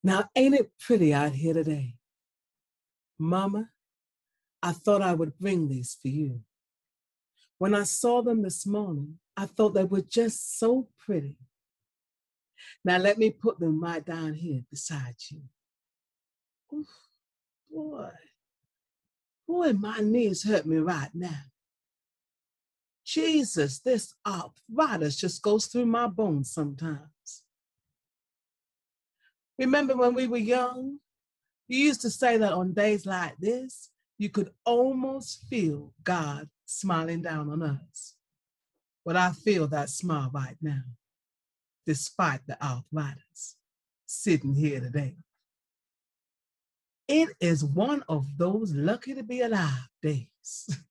Now, ain't it pretty out here today? Mama, I thought I would bring these for you. When I saw them this morning, I thought they were just so pretty. Now, let me put them right down here beside you. Oof, boy, my knees hurt me right now. Jesus, this arthritis just goes through my bones sometimes. Remember when we were young? You used to say that on days like this, you could almost feel God smiling down on us. But I feel that smile right now, despite the arthritis, sitting here today. It is one of those lucky to be alive days.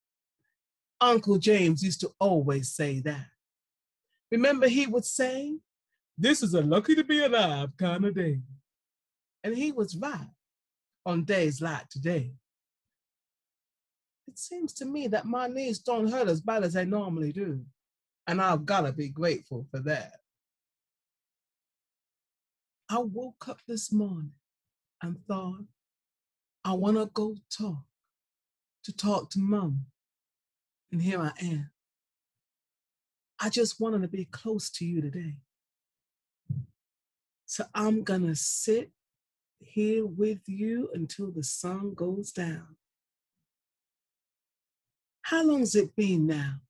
Uncle James used to always say that. Remember he would say, "This is a lucky to be alive kind of day." And he was right on days like today. It seems to me that my knees don't hurt as bad as they normally do. And I've got to be grateful for that. I woke up this morning and thought, I want to go talk to Mom. And here I am. I just wanted to be close to you today. So I'm going to sit here with you until the sun goes down. How long's it been now?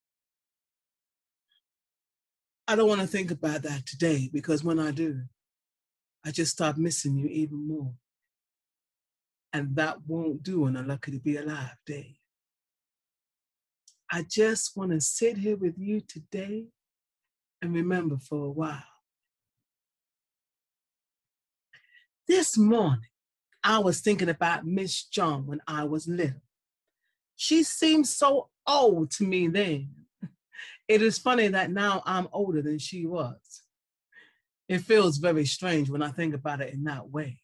I don't want to think about that today, because when I do, I just start missing you even more. And that won't do on a lucky to be alive day. I just want to sit here with you today and remember for a while. This morning, I was thinking about Miss John when I was little. She seemed so old to me then. It is funny that now I'm older than she was. It feels very strange when I think about it in that way.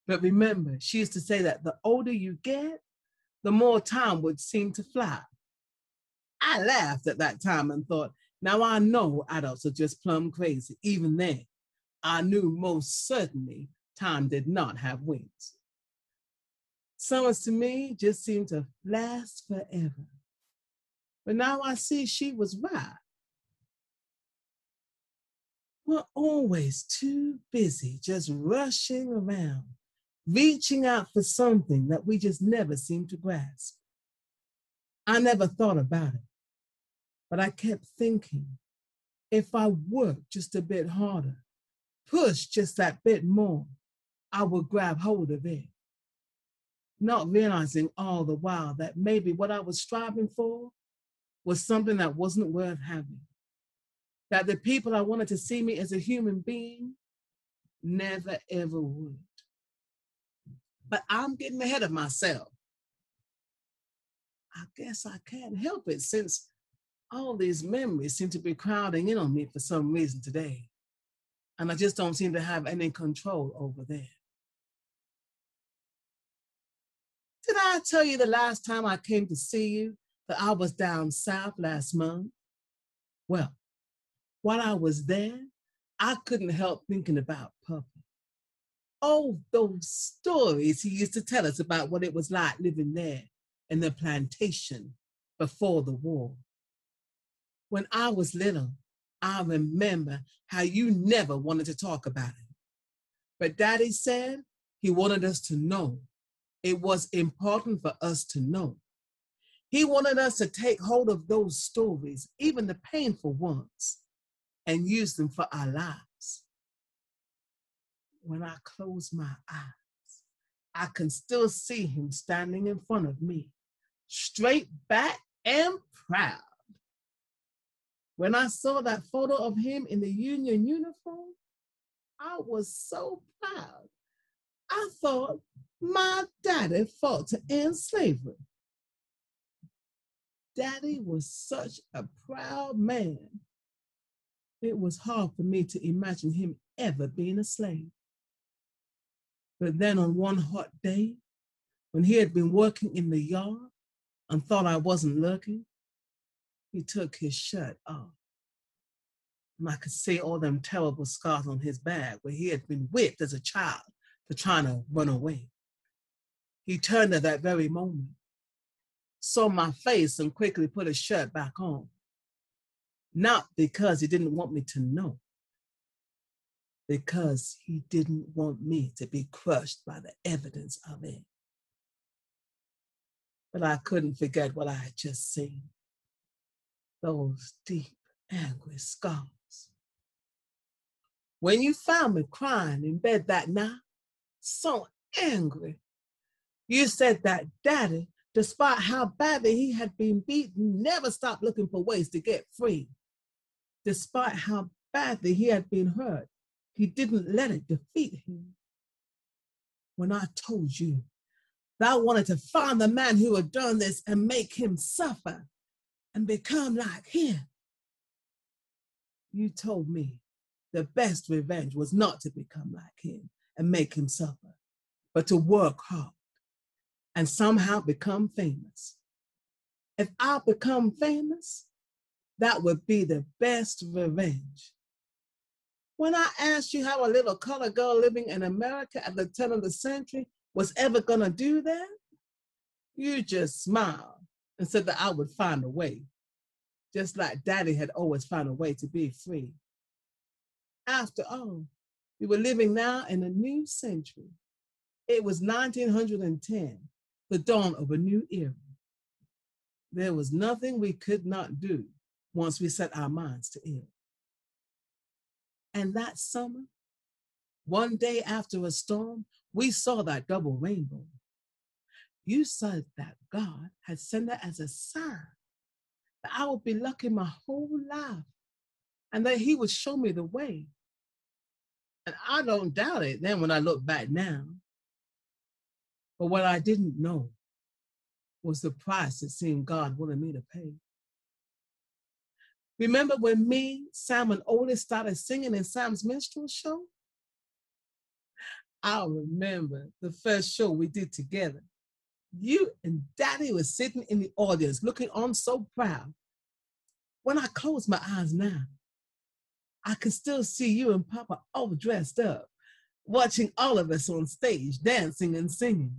But remember, she used to say that the older you get, the more time would seem to fly. I laughed at that time and thought, now I know adults are just plumb crazy. Even then, I knew most certainly time did not have wings. Summers to me just seemed to last forever. But now I see she was right. We're always too busy just rushing around, reaching out for something that we just never seem to grasp. I never thought about it, but I kept thinking, if I worked just a bit harder, pushed just that bit more, I would grab hold of it. Not realizing all the while that maybe what I was striving for was something that wasn't worth having. That the people I wanted to see me as a human being never ever would. But I'm getting ahead of myself. I guess I can't help it, since all these memories seem to be crowding in on me for some reason today. And I just don't seem to have any control over them. Did I tell you the last time I came to see you that I was down south last month? Well, while I was there, I couldn't help thinking about Puppy. Oh, those stories he used to tell us about what it was like living there in the plantation before the war. When I was little, I remember how you never wanted to talk about it. But Daddy said he wanted us to know. It was important for us to know. He wanted us to take hold of those stories, even the painful ones, and use them for our lives. When I close my eyes, I can still see him standing in front of me, straight back and proud. When I saw that photo of him in the Union uniform, I was so proud. I thought my daddy fought to end slavery. Daddy was such a proud man. It was hard for me to imagine him ever being a slave. But then on one hot day, when he had been working in the yard and thought I wasn't looking, he took his shirt off. And I could see all them terrible scars on his back where he had been whipped as a child for trying to run away. He turned at that very moment, saw my face, and quickly put his shirt back on. Not because he didn't want me to know, because he didn't want me to be crushed by the evidence of it. But I couldn't forget what I had just seen. Those deep, angry scars. When you found me crying in bed that night, so angry, you said that Daddy, despite how badly he had been beaten, never stopped looking for ways to get free. Despite how badly he had been hurt, he didn't let it defeat him. When I told you that I wanted to find the man who had done this and make him suffer and become like him, you told me the best revenge was not to become like him and make him suffer, but to work hard and somehow become famous. If I become famous, that would be the best revenge. When I asked you how a little colored girl living in America at the turn of the century was ever gonna do that, you just smiled and said that I would find a way, just like Daddy had always found a way to be free. After all, we were living now in a new century. It was 1910, the dawn of a new era. There was nothing we could not do once we set our minds to it. And that summer, one day after a storm, we saw that double rainbow. You said that God had sent it as a sign that I would be lucky my whole life and that he would show me the way. And I don't doubt it then when I look back now. But what I didn't know was the price it seemed God wanted me to pay. Remember when me, Sam, and Otis started singing in Sam's minstrel show? I remember the first show we did together. You and Daddy were sitting in the audience looking on so proud. When I close my eyes now, I can still see you and Papa all dressed up, watching all of us on stage dancing and singing.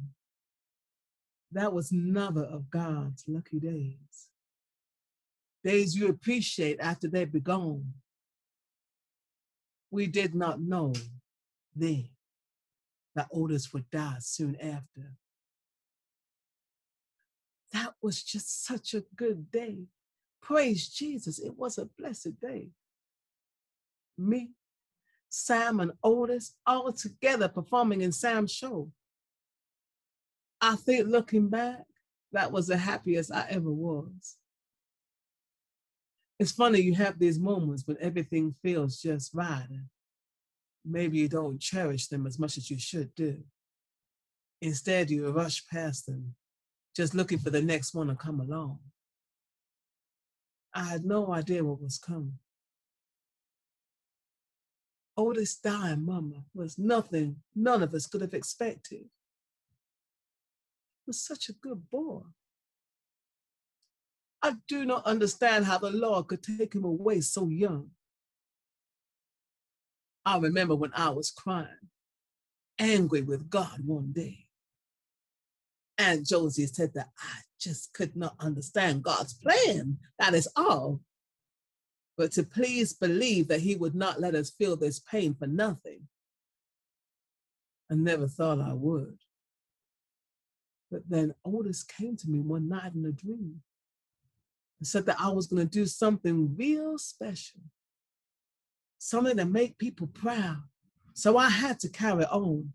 That was another of God's lucky days. Days you appreciate after they've been gone. We did not know then that Otis would die soon after. That was just such a good day. Praise Jesus, it was a blessed day. Me, Sam, and Otis all together performing in Sam's show. I think looking back, that was the happiest I ever was. It's funny you have these moments when everything feels just right, and maybe you don't cherish them as much as you should do. Instead, you rush past them, just looking for the next one to come along. I had no idea what was coming. Otis dying, Mama, was nothing none of us could have expected. He was such a good boy. I do not understand how the Lord could take him away so young. I remember when I was crying, angry with God one day. Aunt Josie said that I just could not understand God's plan, that is all. But to please believe that he would not let us feel this pain for nothing. I never thought I would. But then Otis came to me one night in a dream and said that I was going to do something real special, something to make people proud. So I had to carry on,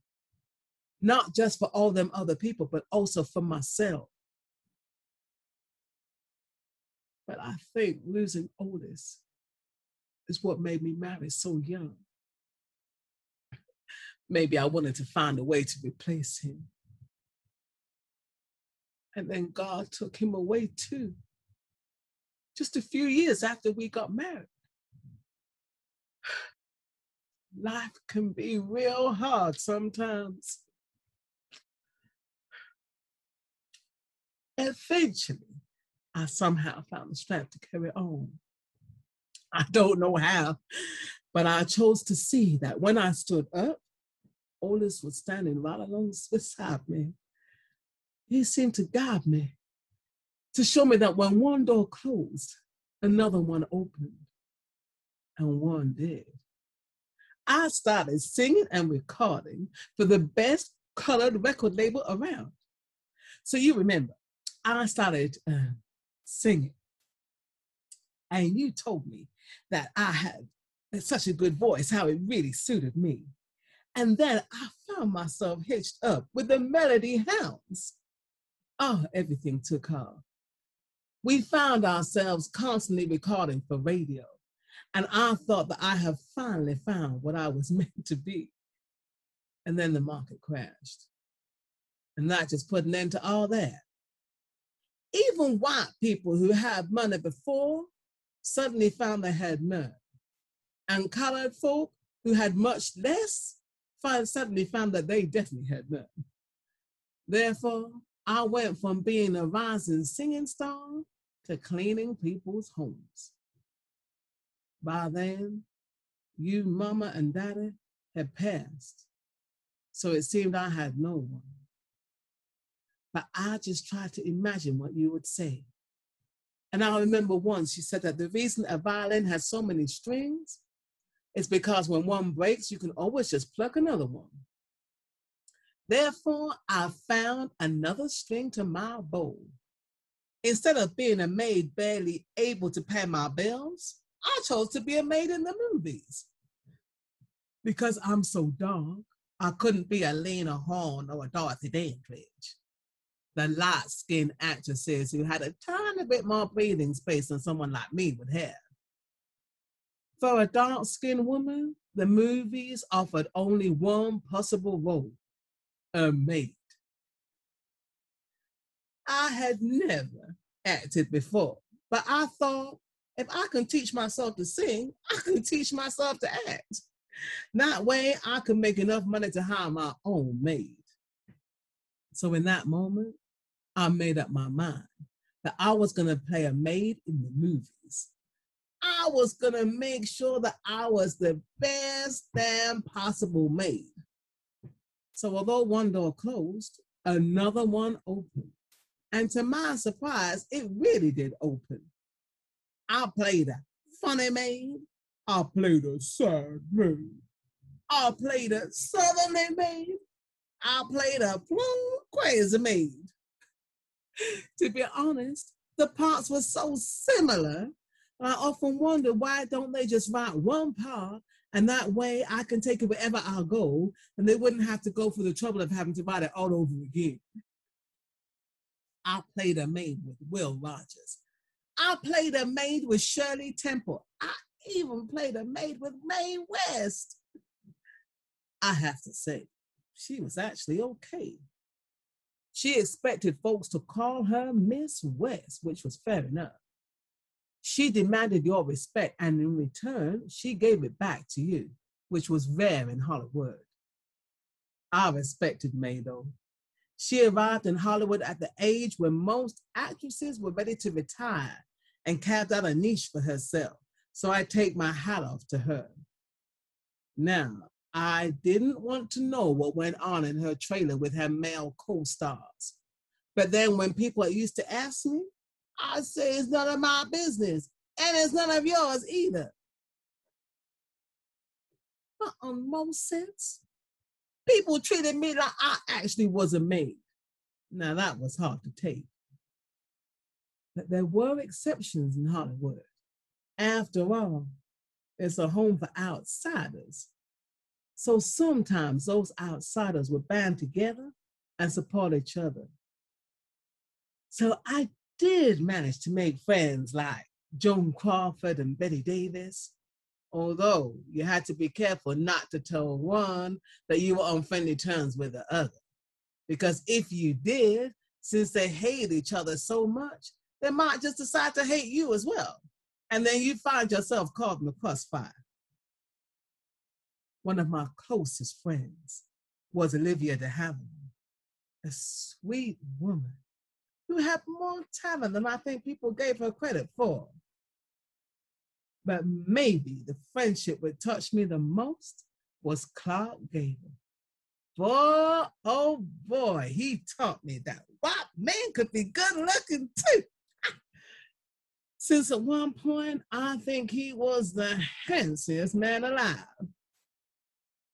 not just for all them other people, but also for myself. But I think losing Otis is what made me marry so young. Maybe I wanted to find a way to replace him. And then God took him away too, just a few years after we got married. Life can be real hard sometimes. Eventually, I somehow found the strength to carry on. I don't know how, but I chose to see that when I stood up, Otis was standing right along beside me. He seemed to guide me, to show me that when one door closed, another one opened, and one did. I started singing and recording for the best colored record label around. So you remember, I started singing, and you told me that I had such a good voice, how it really suited me. And then I found myself hitched up with the Melody Hounds. Oh, everything took off. We found ourselves constantly recording for radio, and I thought that I have finally found what I was meant to be. And then the market crashed. And that just put an end to all that. Even white people who had money before suddenly found they had none. And colored folk who had much less suddenly found that they definitely had none. Therefore, I went from being a rising singing star to cleaning people's homes. By then, you, mama, and daddy had passed, so it seemed I had no one. But I just tried to imagine what you would say. And I remember once you said that the reason a violin has so many strings is because when one breaks, you can always just pluck another one. Therefore, I found another string to my bow. Instead of being a maid barely able to pay my bills, I chose to be a maid in the movies. Because I'm so dark, I couldn't be a Lena Horne or a Dorothy Dandridge, the light-skinned actresses who had a tiny bit more breathing space than someone like me would have. For a dark-skinned woman, the movies offered only one possible role, a maid. I had never acted before, but I thought if I can teach myself to sing, I can teach myself to act. That way, I could make enough money to hire my own maid. So in that moment, I made up my mind that I was going to play a maid in the movies. I was going to make sure that I was the best damn possible maid. So although one door closed, another one opened. And to my surprise, it really did open. I played a funny maid. I played a sad maid. I played a southerly maid. I played a plumb crazy maid. To be honest, the parts were so similar. I often wonder why don't they just write one part, and that way I can take it wherever I go, and they wouldn't have to go through the trouble of having to write it all over again. I played a maid with Will Rogers. I played a maid with Shirley Temple. I even played a maid with Mae West. I have to say, she was actually okay. She expected folks to call her Miss West, which was fair enough. She demanded your respect, and in return, she gave it back to you, which was rare in Hollywood. I respected Mae, though. She arrived in Hollywood at the age when most actresses were ready to retire and carved out a niche for herself. So I take my hat off to her. Now, I didn't want to know what went on in her trailer with her male co-stars. But then when people used to ask me, I say it's none of my business, and it's none of yours either. But on most sense, people treated me like I actually was a maid. Now that was hard to take. But there were exceptions in Hollywood. After all, it's a home for outsiders. So sometimes those outsiders would band together and support each other. So I did manage to make friends like Joan Crawford and Betty Davis, although you had to be careful not to tell one that you were on friendly terms with the other. Because if you did, since they hate each other so much, they might just decide to hate you as well. And then you find yourself caught in the crossfire. One of my closest friends was Olivia de Havilland, a sweet woman who had more talent than I think people gave her credit for. But maybe the friendship that touched me the most was Clark Gable. Boy, oh boy, he taught me that white man could be good looking too. Since at one point, I think he was the handsomest man alive.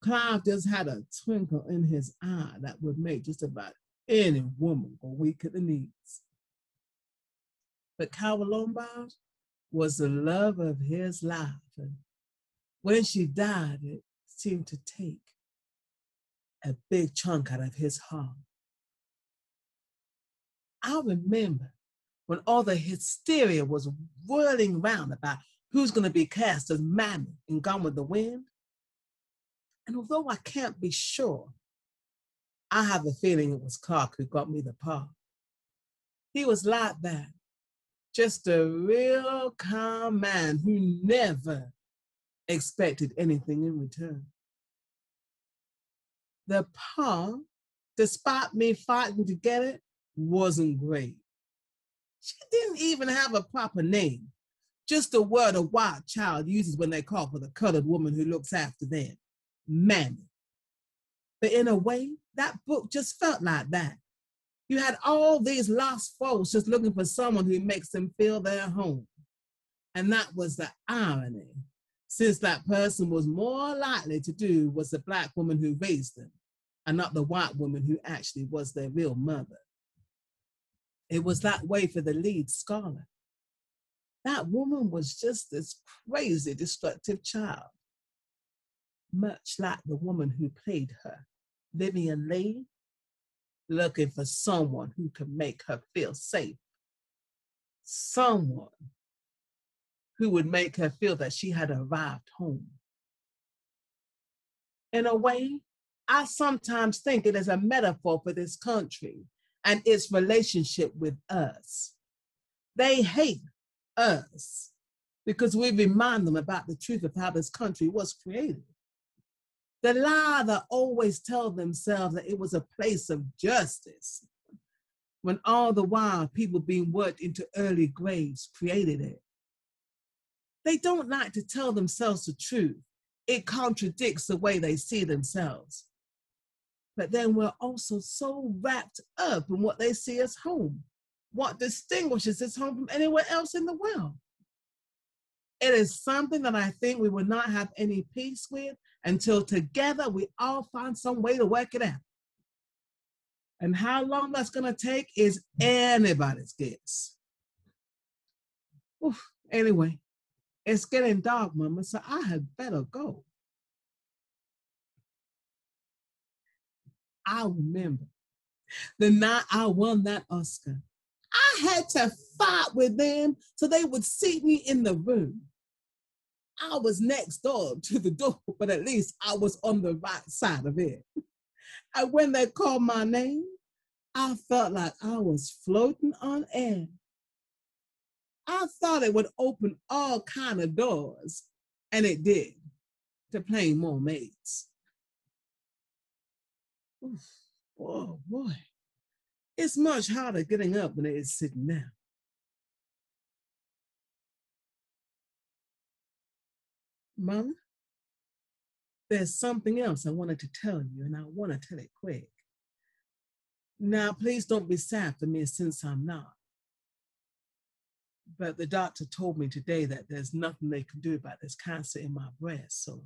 Clive just had a twinkle in his eye that would make just about any woman go weak at the knees. But Carol Lombard was the love of his life. And when she died, it seemed to take a big chunk out of his heart. I remember when all the hysteria was whirling around about who's going to be cast as Mammy in Gone with the Wind. And although I can't be sure, I have a feeling it was Clark who got me the part. He was like that, just a real calm man who never expected anything in return. The part, despite me fighting to get it, wasn't great. She didn't even have a proper name, just a word a white child uses when they call for the colored woman who looks after them, Mammy. But in a way, that book just felt like that. You had all these lost folks just looking for someone who makes them feel their home. And that was the irony, since that person was more likely to do was the Black woman who raised them, and not the white woman who actually was their real mother. It was that way for the lead scholar. That woman was just this crazy, destructive child, much like the woman who played her, Vivian Leigh, looking for someone who could make her feel safe, someone who would make her feel that she had arrived home. In a way, I sometimes think it is a metaphor for this country and its relationship with us. They hate us because we remind them about the truth of how this country was created. The lie that always tell themselves that it was a place of justice, when all the while people being worked into early graves created it. They don't like to tell themselves the truth. It contradicts the way they see themselves. But then we're also so wrapped up in what they see as home, what distinguishes this home from anywhere else in the world. It is something that I think we will not have any peace with until together we all find some way to work it out. And how long that's going to take is anybody's guess. Oof. Anyway, it's getting dark, Mama, so I had better go. I remember the night I won that Oscar. I had to fight with them so they would seat me in the room. I was next door to the door, but at least I was on the right side of it. And when they called my name, I felt like I was floating on air. I thought it would open all kinds of doors, and it did, to playing more maids. Oof, boy. It's much harder getting up than it is sitting down. Mama, there's something else I wanted to tell you, and I want to tell it quick. Now, please don't be sad for me since I'm not. But the doctor told me today that there's nothing they can do about this cancer in my breast, so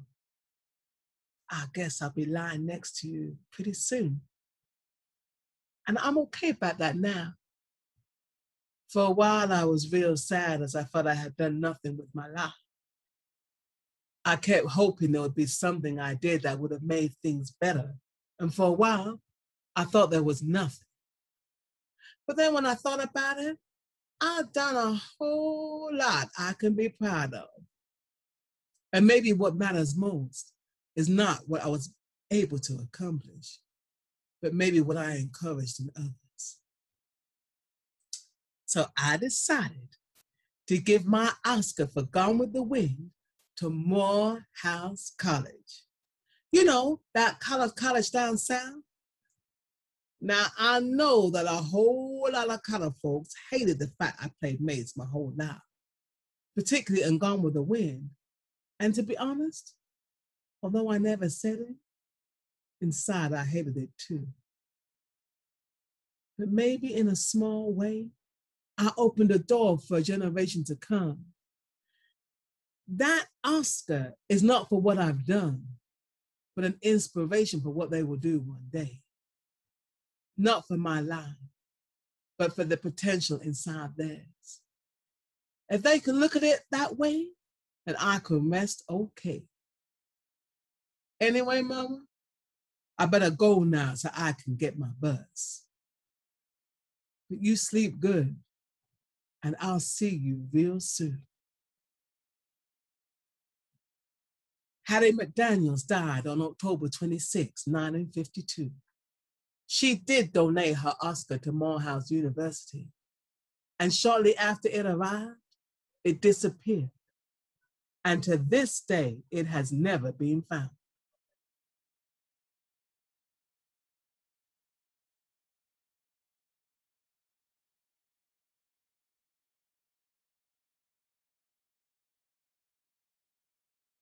I guess I'll be lying next to you pretty soon. And I'm okay about that now. For a while, I was real sad as I thought I had done nothing with my life. I kept hoping there would be something I did that would have made things better. And for a while, I thought there was nothing. But then when I thought about it, I've done a whole lot I can be proud of. And maybe what matters most is not what I was able to accomplish, but maybe what I encouraged in others. So I decided to give my Oscar for Gone with the Wind to Morehouse College. You know, that college down south? Now, I know that a whole lot of colored folks hated the fact I played maids my whole life. particularly in Gone with the Wind. And to be honest, although I never said it, inside I hated it too. But maybe in a small way, I opened a door for a generation to come. That Oscar is not for what I've done, but an inspiration for what they will do one day. Not for my life, but for the potential inside theirs. If they can look at it that way, then I can rest okay. Anyway, Mama, I better go now so I can get my bus. But you sleep good, and I'll see you real soon. Hattie McDaniel died on October 26, 1952. She did donate her Oscar to Morehouse University, and shortly after it arrived, it disappeared. And to this day, it has never been found.